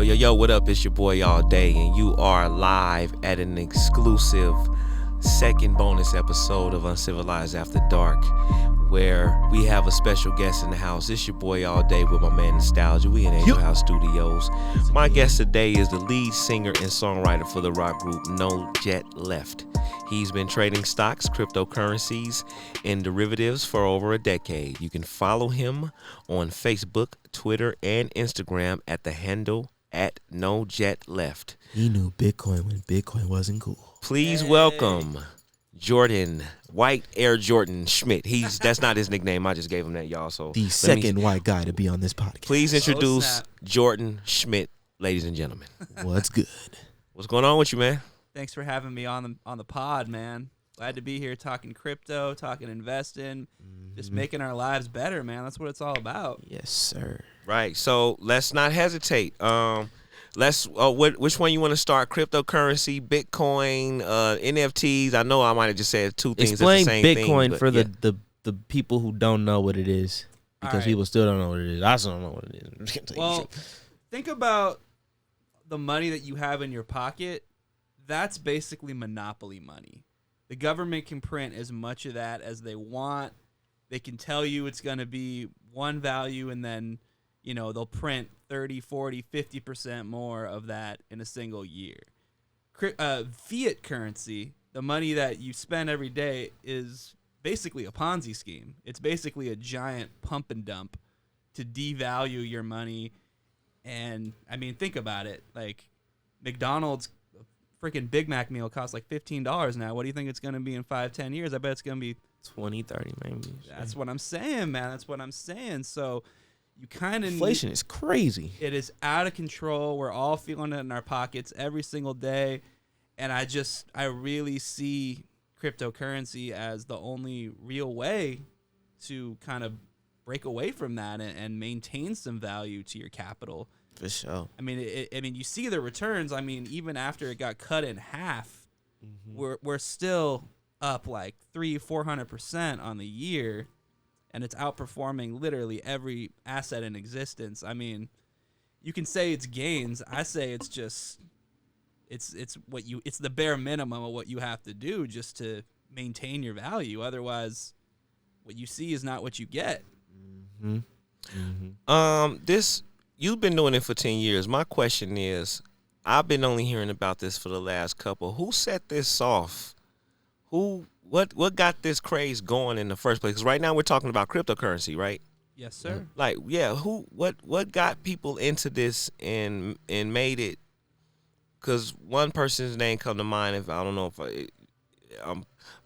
Yo, what up? It's your boy All Day, and you are live at an exclusive second bonus episode of Uncivilized After Dark, where we have a special guest in the house. It's your boy All Day with my man Nostalgia. We in Angel House Studios. My guest today is the lead singer and songwriter for the rock group NoJetLeft. He's been trading stocks, cryptocurrencies, and derivatives for over a decade. You can follow him on Facebook, Twitter, and Instagram at the handle at NoJetLeft. He knew Bitcoin when Bitcoin wasn't cool. Please welcome Jordan White Air Jordan Schmidt. That's not his nickname. I just gave him that, y'all. So the second white guy to be on this podcast. Please introduce Jordan Schmidt, ladies and gentlemen. What's good? What's going on with you, man? Thanks for having me on the pod, man. Glad to be here talking crypto, talking investing, just making our lives better, man. That's what it's all about. Yes, sir. Right. So let's not hesitate. Which one you want to start? Cryptocurrency, Bitcoin, NFTs. I know I might have just said two things. Explain at the same Bitcoin thing, for the people who don't know what it is, because people still don't know what it is. I still don't know what it is. Well, think about the money that you have in your pocket. That's basically monopoly money. The government can print as much of that as they want. They can tell you it's going to be one value, and then, they'll print 30, 40, 50% more of that in a single year. Fiat currency, the money that you spend every day, is basically a Ponzi scheme. It's basically a giant pump and dump to devalue your money. And, think about it. Like, McDonald's freaking Big Mac meal costs like $15 now. What do you think it's going to be in 5-10 years? I bet it's going to be 20, 30 maybe. That's what I'm saying, man. That's what I'm saying. So you kind of inflation is crazy. It is out of control. We're all feeling it in our pockets every single day. And I really see cryptocurrency as the only real way to kind of break away from that and maintain some value to your capital. For sure. You see the returns. Even after it got cut in half, we're still up like 300-400% on the year, and it's outperforming literally every asset in existence. You can say it's gains. I say it's just it's the bare minimum of what you have to do just to maintain your value. Otherwise, what you see is not what you get. You've been doing it for 10 years. My question is, I've been only hearing about this for the last couple. Who set this off? What got this craze going in the first place? Because right now we're talking about cryptocurrency, right? Yes, sir. What got people into this and made it? Because one person's name come to mind.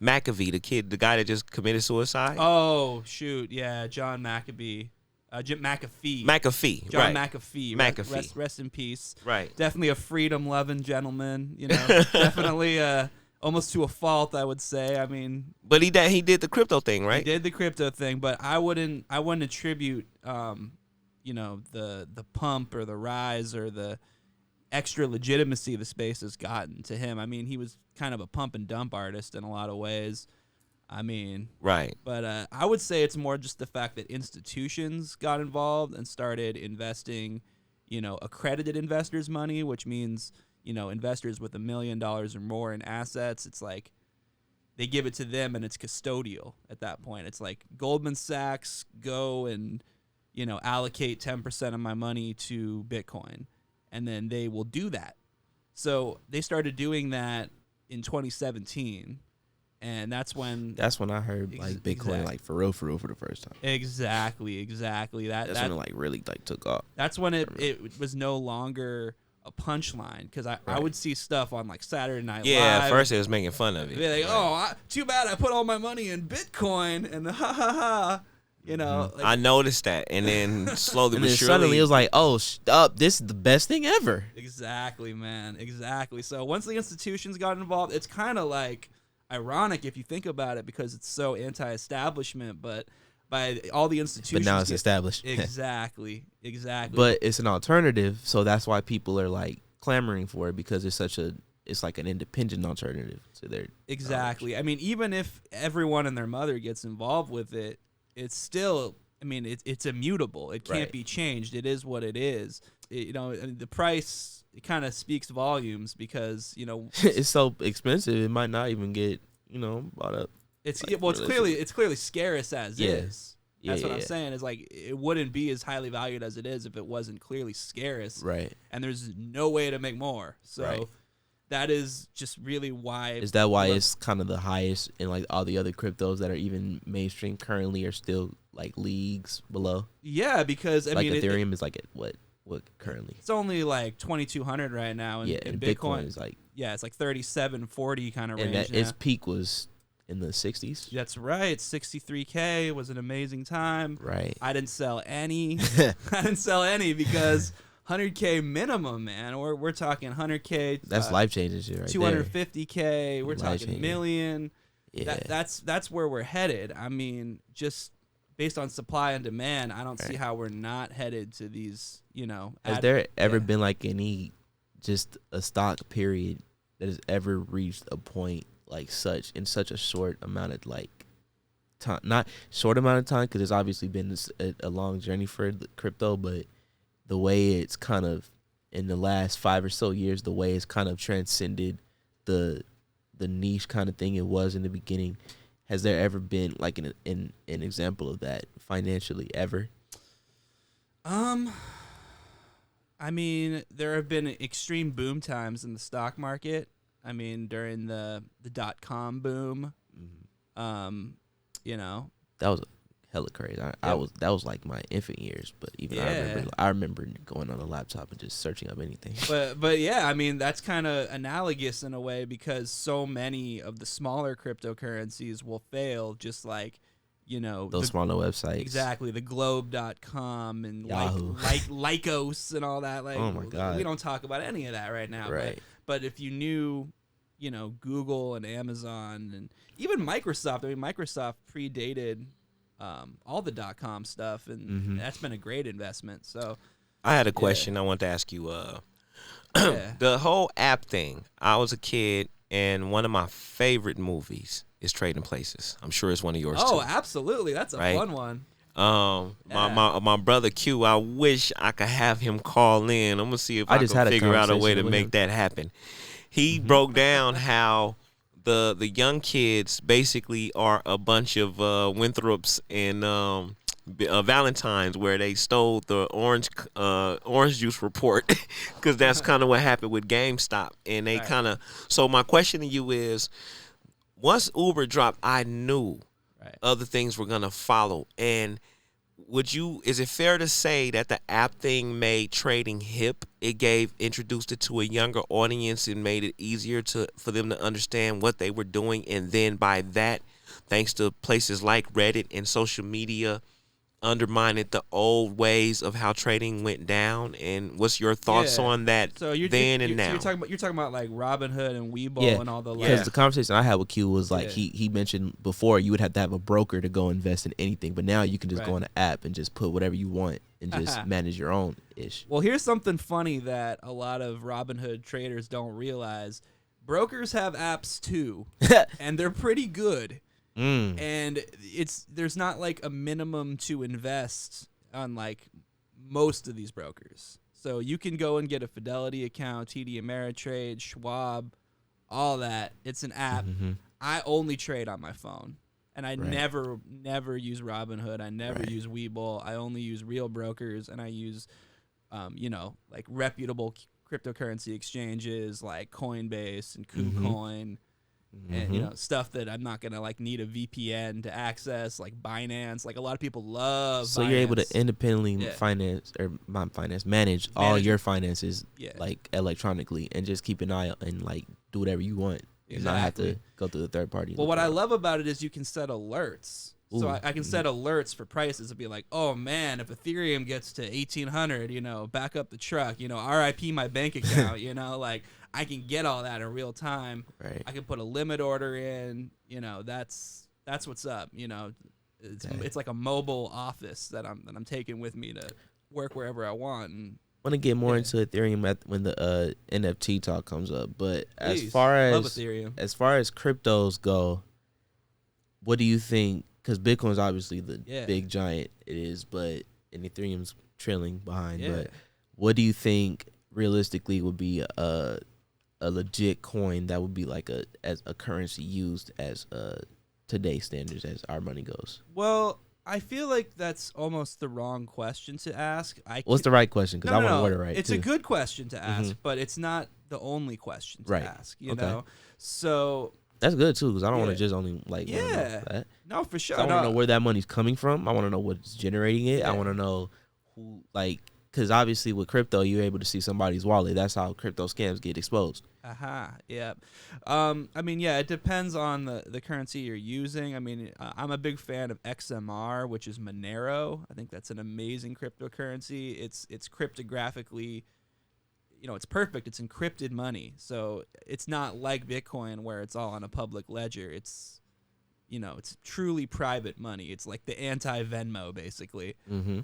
McAfee, the guy that just committed suicide. Oh shoot, yeah, John McAfee. Jim McAfee. John right. McAfee. Rest in peace. Right. Definitely a freedom-loving gentleman. Definitely almost to a fault, I would say. But he did the crypto thing, right? He did the crypto thing, but I wouldn't attribute the pump or the rise or the extra legitimacy the space has gotten to him. He was kind of a pump and dump artist in a lot of ways. Right. But I would say it's more just the fact that institutions got involved and started investing, accredited investors' money, which means, investors with $1 million or more in assets. It's like they give it to them and it's custodial at that point. It's like Goldman Sachs go and, allocate 10% of my money to Bitcoin, and then they will do that. So they started doing that in 2017. And that's when I heard Bitcoin for real for the first time. Exactly. That's when it really took off. That's when it was no longer a punchline, because I would see stuff on Saturday Night Live. Yeah, at first it was making fun of it. Be like, too bad I put all my money in Bitcoin, and ha ha ha. I noticed that, and then slowly but surely, suddenly it was like, oh, stop! This is the best thing ever. Exactly, man. Exactly. So once the institutions got involved, it's kind of ironic if you think about it, because it's so anti-establishment, but by all the institutions. But now it's established. Exactly. But it's an alternative, so that's why people are clamoring for it, because it's like an independent alternative to their. Exactly. Knowledge. Even if everyone and their mother gets involved with it, it's still. It's immutable. It can't be changed. It is what it is. the price, it kind of speaks volumes because, It's so expensive it might not even get bought up. it's like, it's clearly scarce as Yeah. is. That's what I'm Yeah. saying. Is like it wouldn't be as highly valued as it is if it wasn't clearly scarce. Right. And there's no way to make more. So Right. that is just really why. Is that why it's kind of the highest, and like all the other cryptos that are even mainstream currently are still like leagues below? Yeah, because I like mean, Ethereum is like at what currently? it's only like 2,200 right now, and, Yeah, and and Bitcoin is like, it's like 3740 kind of and range. that its peak was in the 60s. That's right. 63K was an amazing time. Right. I didn't sell any. I didn't sell any because 100K minimum, man. We're talking 100K. That's life changing shit right 250K. We're talking Life-changing. million. Yeah. That's where we're headed. I mean, just based on supply and demand, I don't see Right. how we're not headed to these. Has there ever been like any just a stock period that has ever reached a point like in such a short amount of like time? Not short amount of time, because it's obviously been a long journey for the crypto, but the way it's kind of in the last 5 or so years, the way it's kind of transcended the niche kind of thing it was in the beginning. Has there ever been like an example of that financially ever? I mean, there have been extreme boom times in the stock market. I mean, during the .com boom, That was hella crazy. That was like my infant years, but even I remember going on a laptop and just searching up anything. But yeah, I mean, that's kind of analogous in a way because so many of the smaller cryptocurrencies will fail, just like those smaller websites. Exactly, the globe.com and Yahoo. Lycos and all that. Like, oh my God. We don't talk about any of that right now. Right. But if you knew, Google and Amazon and even Microsoft. I mean, Microsoft predated all the .com stuff, and that's been a great investment. So I had a question I wanted to ask you. yeah. The whole app thing. I was a kid, and one of my favorite movies is Trading Places. I'm sure it's one of yours too. Oh, absolutely. That's a fun one. My brother Q, I wish I could have him call in. I'm gonna see if I can figure out a way to make that happen. He broke down how the young kids basically are a bunch of Winthrops and Valentines, where they stole the orange juice report, because that's kind of what happened with GameStop, and they kind of. So my question to you is, once Uber dropped, I knew other things were gonna follow. And is it fair to say that the app thing made trading hip? It introduced it to a younger audience and made it easier for them to understand what they were doing. And then by that, thanks to places like Reddit and social media, undermined the old ways of how trading went down. And what's your thoughts on that now? You're talking about like Robinhood and Webull and all the because the conversation I had with Q was like he mentioned before you would have to have a broker to go invest in anything, but now you can just go on an app and just put whatever you want and just manage your own ish. Well, here's something funny that a lot of Robinhood traders don't realize: brokers have apps too, and they're pretty good. And there's not like a minimum to invest on like most of these brokers. So you can go and get a Fidelity account, TD Ameritrade, Schwab, all that. It's an app. I only trade on my phone, and I never use Robinhood. I never use Webull. I only use real brokers, and I use, like reputable cryptocurrency exchanges like Coinbase and KuCoin. And stuff that I'm not gonna like need a VPN to access, like Binance. Like a lot of people love. So Binance. you're able to independently manage all your finances like electronically, and just keep an eye out and like do whatever you want, and not have to go through the third party. Well, what I love about it is you can set alerts. So I can set alerts for prices and be like, oh man, if Ethereum gets to 1,800, back up the truck, RIP my bank account, like I can get all that in real time. Right. I can put a limit order in, that's what's up. It's like a mobile office that I'm taking with me to work wherever I want. And I want to get more into Ethereum when the NFT talk comes up, but Please, as far love Ethereum. as cryptos go, what do you think? Because Bitcoin's obviously the big giant it is, and Ethereum's trailing behind. Yeah. But what do you think realistically would be a legit coin that would be like as a currency used as today's standards as our money goes? Well, I feel like that's almost the wrong question to ask. What's the right question? Because I want to word it right. It's too. a good question to ask, but it's not the only question to ask. You know, so that's good too, because I don't want to just only like that. No, for sure. I want to know where that money's coming from. I want to know what's generating it. Yeah. I want to know who, like, because obviously with crypto, you're able to see somebody's wallet. That's how crypto scams get exposed. Yeah. I mean, yeah, it depends on the currency you're using. I mean, I'm a big fan of XMR, which is Monero. I think that's an amazing cryptocurrency. It's cryptographically, it's perfect. It's encrypted money. So it's not like Bitcoin where it's all on a public ledger. It's truly private money. It's like the anti-Venmo, basically. Mm-hmm.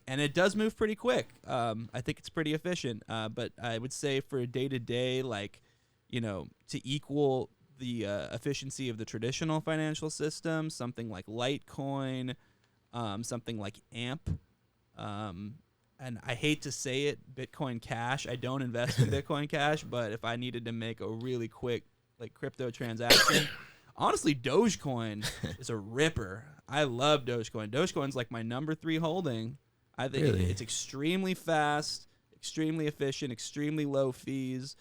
And it does move pretty quick. I think it's pretty efficient. But I would say for a day-to-day, to equal the efficiency of the traditional financial system, something like Litecoin, something like AMP, and I hate to say it, Bitcoin Cash. I don't invest in Bitcoin Cash, but if I needed to make a really quick crypto transaction, honestly, Dogecoin is a ripper. I love Dogecoin. Dogecoin's like my number 3 holding. I think it's extremely fast, extremely efficient, extremely low fees.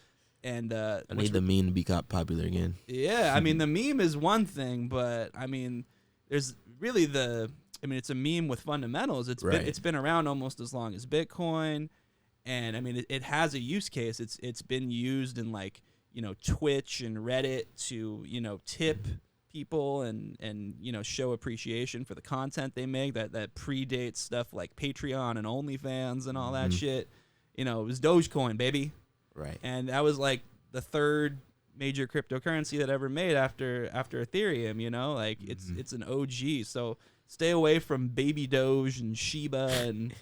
And I need the meme to be popular again. Yeah, I mean, the meme is one thing, but I mean, there's really it's a meme with fundamentals. It's been around almost as long as Bitcoin, and I mean, it has a use case. It's been used in Twitch and Reddit to tip people and show appreciation for the content they make that predates stuff like Patreon and OnlyFans and all that shit. It was Dogecoin, baby. Right. And that was like the third major cryptocurrency that ever made after Ethereum, it's an OG. So stay away from baby Doge and Shiba and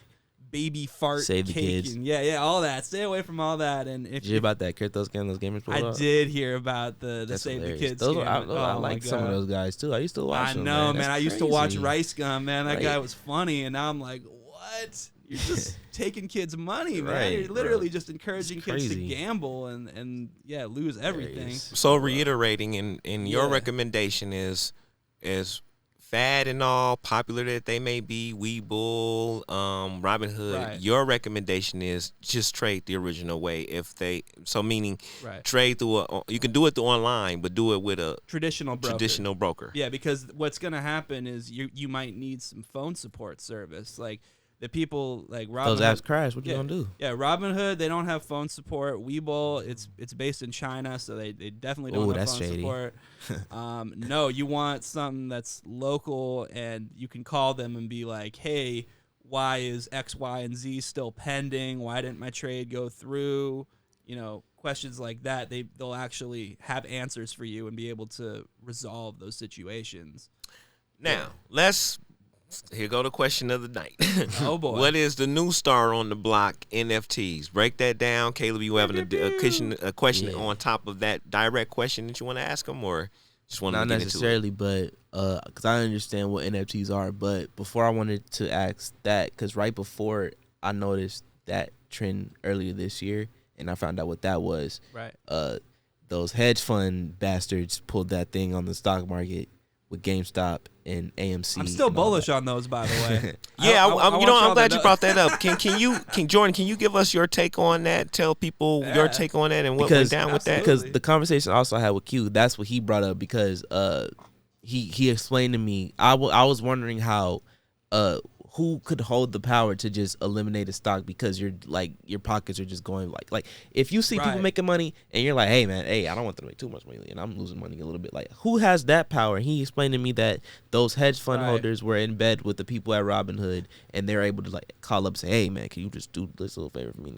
baby fart Save cake the kids. and all that. Stay away from all that. And if did you hear about that crypto scam those gamers pulled I up? did hear about the That's Save hilarious. the Kids those scam. I like some of those guys too. I used to watch them. I know, man. I used to watch crazy. Rice Gum, man. That Right. guy was funny, and now I'm like, what? You're just taking kids' money, man. Right, You're literally bro. just encouraging It's kids to crazy. gamble and lose everything. Hilarious. So reiterating, in your Yeah. recommendation is fad and all popular that they may be, Webull, Robinhood. Right. Your recommendation is just trade the original way. Meaning Right. trade through you can do it through online, but do it with a Traditional broker. Yeah, because what's gonna happen is you might need some phone support service, like the people like Robinhood. Those apps crash. What you gonna do? Yeah, Robinhood, they don't have phone support. Webull, it's based in China, so they definitely don't have that's phone shady. support. No, you want something that's local, and you can call them and be like, hey, why is X, Y, and Z still pending? Why didn't my trade go through? Questions like that, they'll actually have answers for you and be able to resolve those situations. Now, here go the question of the night. Oh, boy. What is the new star on the block, NFTs? Break that down. Caleb, you having a question on top of that direct question that you want to ask them, or just want to Not get into it? necessarily, but because I understand what NFTs are. But before I wanted to ask that, because right before I noticed that trend earlier this year, and I found out what that was. Right. Those hedge fund bastards pulled that thing on the stock market with GameStop and AMC. I'm still and all bullish that. on those, by the way. Yeah, I'm glad you know. brought that up. Jordan, can you give us your take on that? Tell people your take on that and what went down with that. Because the conversation I also had with Q, that's what he brought up, because he explained to me, I was wondering how who could hold the power to just eliminate a stock, because your pockets are just going like if you see people Right. making money and you're like, hey man, I don't want them to make too much money and I'm losing money a little bit, like who has that power? And he explained to me that those hedge fund Right. holders were in bed with the people at Robinhood, and they're able to like call up and say, hey man, can you just do this little favor for me?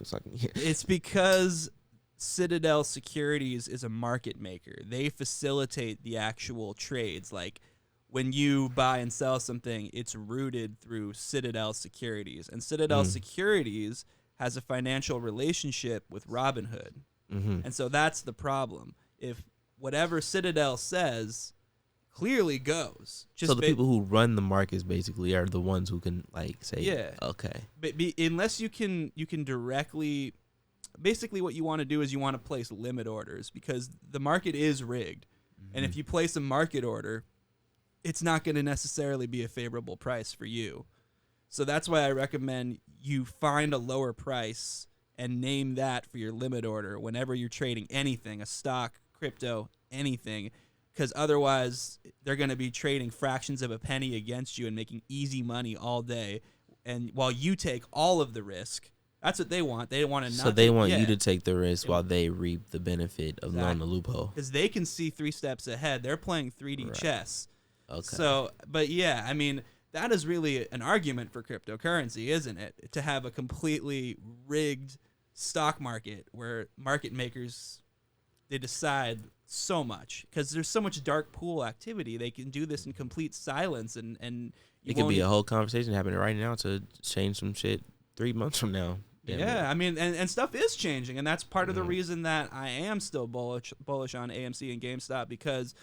It's because Citadel Securities is a market maker. They facilitate the actual trades. Like when you buy and sell something, it's rooted through Citadel Securities. And Citadel Securities has a financial relationship with Robinhood. Mm-hmm. And so that's the problem. If whatever Citadel says clearly goes. So the people who run the markets basically are the ones who can like say, yeah, okay. But unless you can directly, basically what you want to do is you want to place limit orders because the market is rigged, and if you place a market order, it's not going to necessarily be a favorable price for you. So that's why I recommend you find a lower price and name that for your limit order whenever you're trading anything, a stock, crypto, anything. Because otherwise, they're going to be trading fractions of a penny against you and making easy money all day. And while you take all of the risk, that's what they want. They want to not. So they want you to take the risk while they reap the benefit of knowing the loophole. Because they can see 3 steps ahead. They're playing 3D chess. Okay. So, but yeah, I mean, that is really an argument for cryptocurrency, isn't it? To have a completely rigged stock market where market makers, they decide so much because there's so much dark pool activity. They can do this in complete silence, and it could be a whole conversation happening right now to change some shit 3 months from now. Yeah, I mean, and stuff is changing, and that's part of the reason that I am still bullish on AMC and GameStop because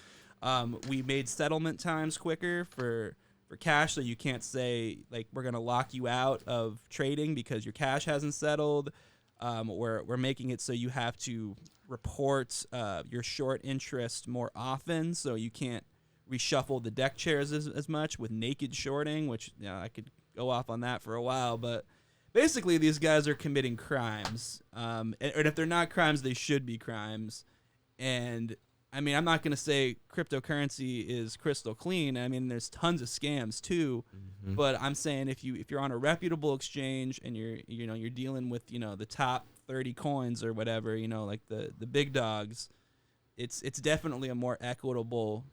we made settlement times quicker for cash, so you can't say like we're gonna lock you out of trading because your cash hasn't settled. We're making it so you have to report your short interest more often, so you can't reshuffle the deck chairs as much with naked shorting, which I could go off on that for a while, but basically these guys are committing crimes, and if they're not crimes, they should be crimes. And I mean, I'm not going to say cryptocurrency is crystal clean. I mean, there's tons of scams too. But I'm saying if you're on a reputable exchange and you're dealing with the top 30 coins or whatever, like the big dogs, it's definitely a more equitable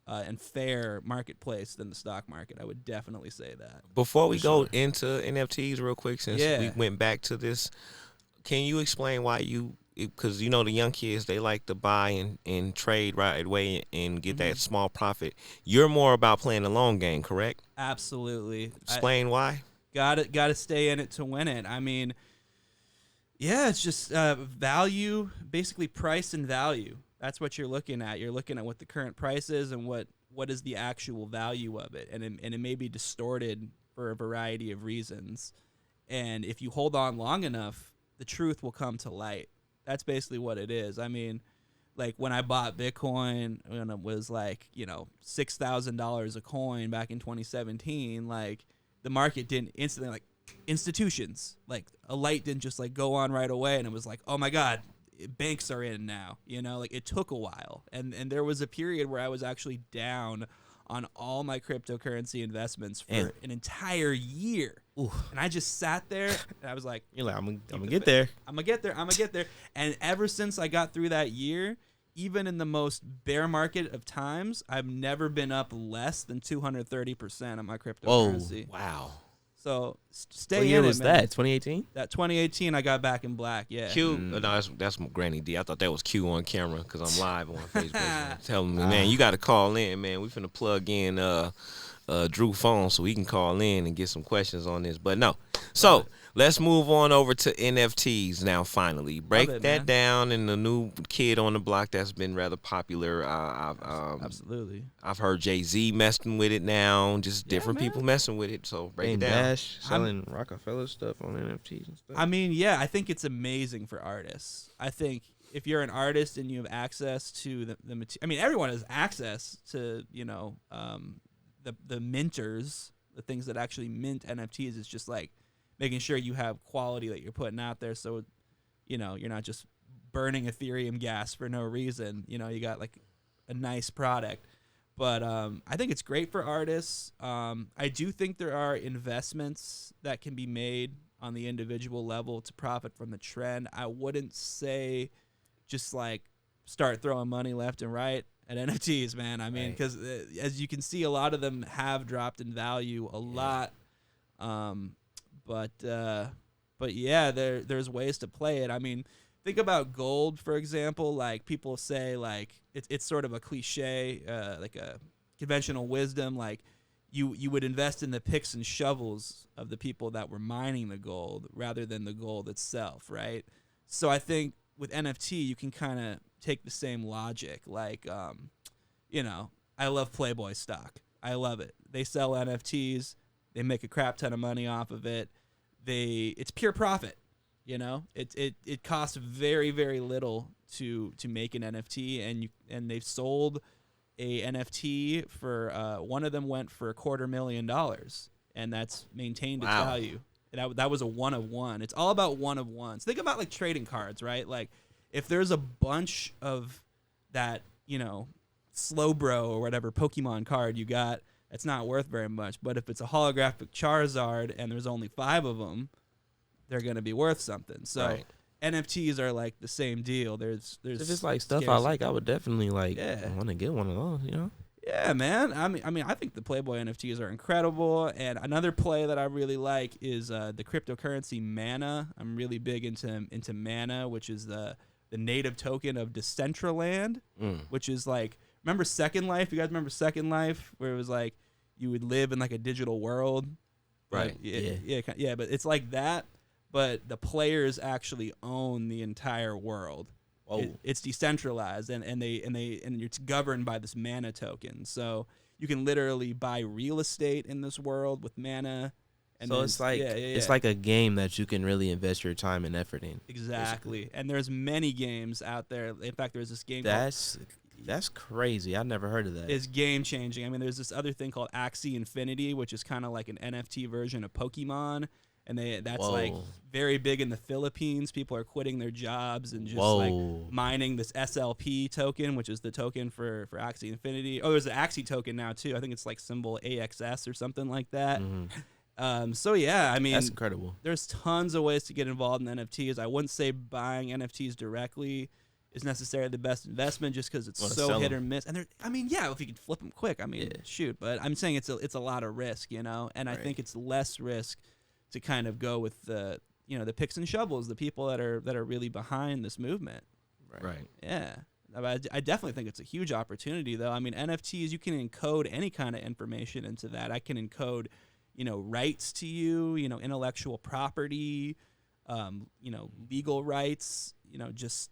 and fair marketplace than the stock market. I would definitely say that. Before we go into NFTs real quick, since we went back to this, can you explain why because the young kids, they like to buy and trade right away and get that small profit. You're more about playing the long game, correct? Absolutely. Explain why. Got to stay in it to win it. I mean, yeah, it's just value, basically price and value. That's what you're looking at. You're looking at what the current price is and what is the actual value of it. And it may be distorted for a variety of reasons. And if you hold on long enough, the truth will come to light. That's basically what it is. I mean, like when I bought Bitcoin when it was like, $6,000 a coin back in 2017, like the market didn't instantly, like institutions, like a light didn't just like go on right away and it was like, oh my God, banks are in now, like it took a while. And there was a period where I was actually down on all my cryptocurrency investments for an entire year. Ooh. And I just sat there and I was like, you're like, I'm gonna get there. I'm gonna get there. And ever since I got through that year, even in the most bear market of times, I've never been up less than 230% on my cryptocurrency. Whoa, wow. So stay in it. What year was that? 2018? That 2018, I got back in black. Yeah. Q. No, that's Granny D. I thought that was Q on camera because I'm live on Facebook. Telling me, man, you got to call in, man. We finna plug in Drew phone so he can call in and get some questions on this. But no, so let's move on over to NFTs now. Finally, break that down. And the new kid on the block that's been rather popular. Absolutely. I've heard Jay-Z messing with it now. Just different people messing with it. So break it down. Dash selling Rockefeller stuff on NFTs and stuff. I mean, yeah, I think it's amazing for artists. I think if you're an artist and you have access to the material, I mean, everyone has access to the minters, the things that actually mint NFTs. It's just like making sure you have quality that you're putting out there, so you're not just burning Ethereum gas for no reason. You got like a nice product. But I think it's great for artists. I do think there are investments that can be made on the individual level to profit from the trend. I wouldn't say just like start throwing money left and right at NFTs, man. I mean, because as you can see, a lot of them have dropped in value a lot. But yeah, there's ways to play it. I mean, think about gold, for example. Like people say, like it's sort of a cliche, like a conventional wisdom. Like you would invest in the picks and shovels of the people that were mining the gold rather than the gold itself, right? So I think with NFT, you can kind of take the same logic. Like, I love Playboy stock. I love it. They sell NFTs. They make a crap ton of money off of it. It's pure profit. You know, it costs very, very little to make an NFT, and they've sold a NFT for one of them went for $250,000, and that's maintained its value. That was a one of one. It's all about one of ones. Think about like trading cards, right? Like if there's a bunch of that, you know, Slowbro or whatever Pokemon card you got, it's not worth very much. But if it's a holographic Charizard and there's only 5 of them, they're going to be worth something. So NFTs are like the same deal. There's if it's like stuff I like, I would definitely like want to get one of those, you know? Yeah, man. I mean, I think the Playboy NFTs are incredible. And another play that I really like is the cryptocurrency Mana. I'm really big into Mana, which is the native token of Decentraland, which is like, remember Second Life? You guys remember Second Life, where it was like you would live in like a digital world? Right. Yeah, but it's like that, but the players actually own the entire world. It's decentralized, and it's governed by this Mana token. So you can literally buy real estate in this world with Mana. And so it's like it's like a game that you can really invest your time and effort in. Exactly. Basically. And there's many games out there. In fact, there's this game that's crazy. I've never heard of that. It's game changing. I mean, there's this other thing called Axie Infinity, which is kind of like an NFT version of Pokemon. And that's like very big in the Philippines. People are quitting their jobs and just like mining this SLP token, which is the token for Axie Infinity. Oh, there's an Axie token now too. I think it's like symbol AXS or something like that. So yeah, I mean, that's incredible. There's tons of ways to get involved in NFTs. I wouldn't say buying NFTs directly is necessarily the best investment, just because it's so hit or miss. And if you can flip them quick, I mean, shoot. But I'm saying it's a lot of risk, you know. And I think it's less risk to kind of go with the picks and shovels, the people that are really behind this movement. Right. Yeah. I definitely think it's a huge opportunity, though. I mean, NFTs, you can encode any kind of information into that. I can encode, rights to you, intellectual property, legal rights, just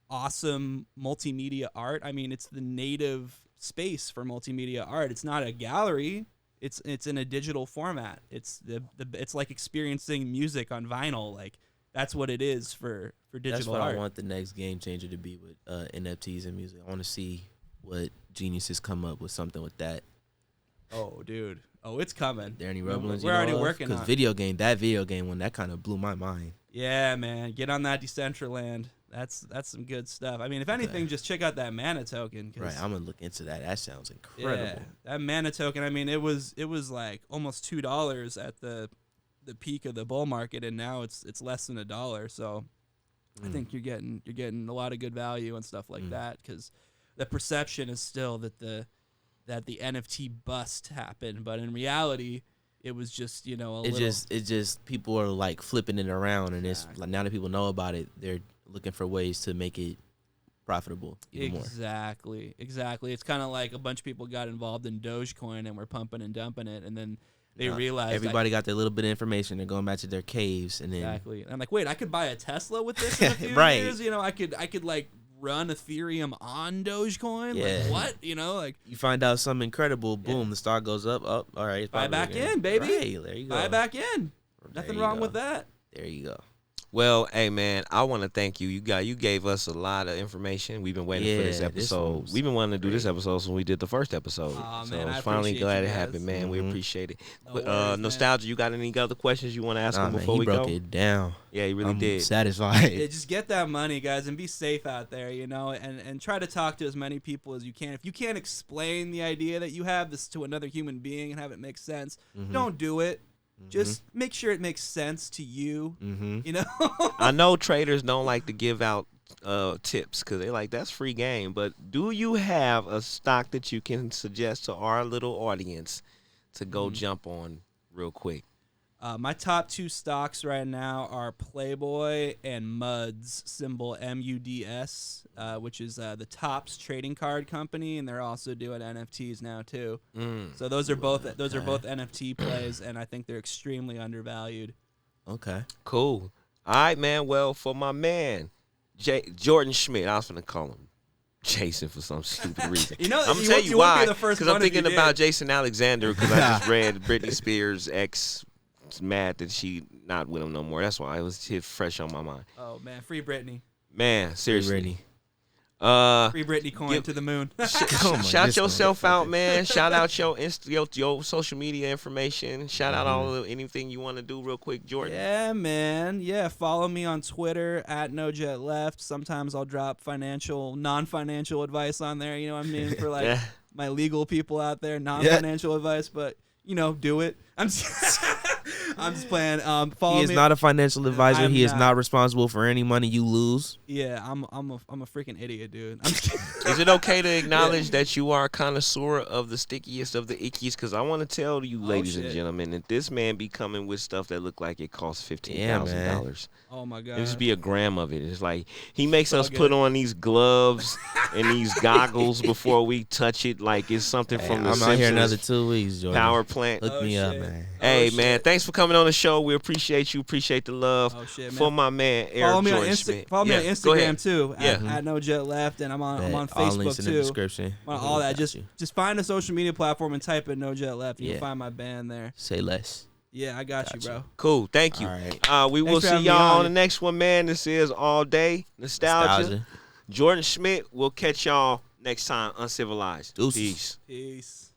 awesome multimedia art. I mean, it's the native space for multimedia art. It's not a gallery. It's in a digital format. It's it's like experiencing music on vinyl. Like that's what it is for digital art. That's what I want the next game changer to be with NFTs and music. I want to see what geniuses come up with something with that. Oh, dude. Oh, it's coming. Are there any rumblings? We're already working on it. Because that video game one, that kind of blew my mind. Yeah, man. Get on that Decentraland. That's some good stuff. I mean, if anything, just check out that Mana token. Right, I'm gonna look into that. That sounds incredible. Yeah, that Mana token. I mean, it was like almost $2 at the peak of the bull market, and now it's less than $1. So I think you're getting a lot of good value and stuff like that, because the perception is still that the NFT bust happened, but in reality, it was just It just people are like flipping it around, and it's like now that people know about it, they're looking for ways to make it profitable even more. Exactly. It's kind of like a bunch of people got involved in Dogecoin and were pumping and dumping it, and then they realized everybody got their little bit of information. They're going back to their caves, and then and I'm like, wait, I could buy a Tesla with this in a few right. years. I could like run Ethereum on Dogecoin. Yeah. Like what? Like you find out something incredible. Boom, the stock goes up. All right, buy back in, baby. Right, there you go. Buy back in. Nothing wrong with that. There you go. Well, hey man, I want to thank you. You gave us a lot of information. We've been waiting for this episode. We've been wanting to do this episode since we did the first episode. So man, I was finally glad it happened, man. We appreciate it. Nostalgia, you got any other questions you want to ask him before we go? He broke it down. Yeah, he really did. Satisfied. Yeah, just get that money, guys, and be safe out there, and try to talk to as many people as you can. If you can't explain the idea that you have this to another human being and have it make sense, don't do it. Just make sure it makes sense to you. I know traders don't like to give out tips because they like that's free game. But do you have a stock that you can suggest to our little audience to go jump on real quick? My top 2 stocks right now are Playboy and MUDS, symbol MUDS, which is the Topps trading card company, and they're also doing NFTs now too. So those are both NFT plays, and I think they're extremely undervalued. Okay, cool. All right, man. Well, for my man Jordan Schmidt, I was gonna call him Jason for some stupid reason. You know, I'm you tell won't- you you won't be why. the first Because I'm one if you thinking did. about Jason Alexander because I just read Britney Spears' ex is mad that she not with him no more. That's why it was hit fresh on my mind. Oh man, free Britney. Man, seriously. Brittany. Free Britney coin to the moon. Shout yourself out, man. Shout out your social media information. Shout out all of anything you want to do real quick, Jordan. Yeah, man. Yeah, follow me on Twitter at NoJetLeft. Sometimes I'll drop non-financial advice on there. You know what I mean? For like Yeah. my legal people out there, non-financial advice, but do it. I'm just playing. Follow He is me. not a financial advisor. I'm He is not. not responsible for any money you lose. Yeah, I'm a freaking idiot, dude. I'm just kidding. Is it okay to acknowledge that you are a connoisseur of the stickiest of the ickies? Because I want to tell you, ladies and shit. gentlemen, that this man be coming with stuff that look like it costs $15,000. Oh my god. It just be a gram of it. It's like he makes us good. put on these gloves and these goggles before we touch it, like it's something from the I'm out here another Simpsons 2 weeks, Jordan. power plant. Look Oh, me up, shit. man. Hey Oh, man, shit. thanks for coming on the show. We appreciate you. Appreciate the love Oh shit, man. for my man Eric Follow me on Jordan Schmidt. Follow me on Yeah, go Instagram ahead. too. Yeah. At NoJetLeft, and I'm on All Facebook links in the too. description. On all that. Got you. Just find a social media platform and type in NoJetLeft. You Yeah. can find my band there. Say less. Yeah, I got you, bro. Cool. Thank you. All right. We will Thanks for see having me y'all on. on the next one, man. This is All Day Nostalgia. Jordan Schmidt. We'll catch y'all next time. Uncivilized. Deuces. Peace. Peace.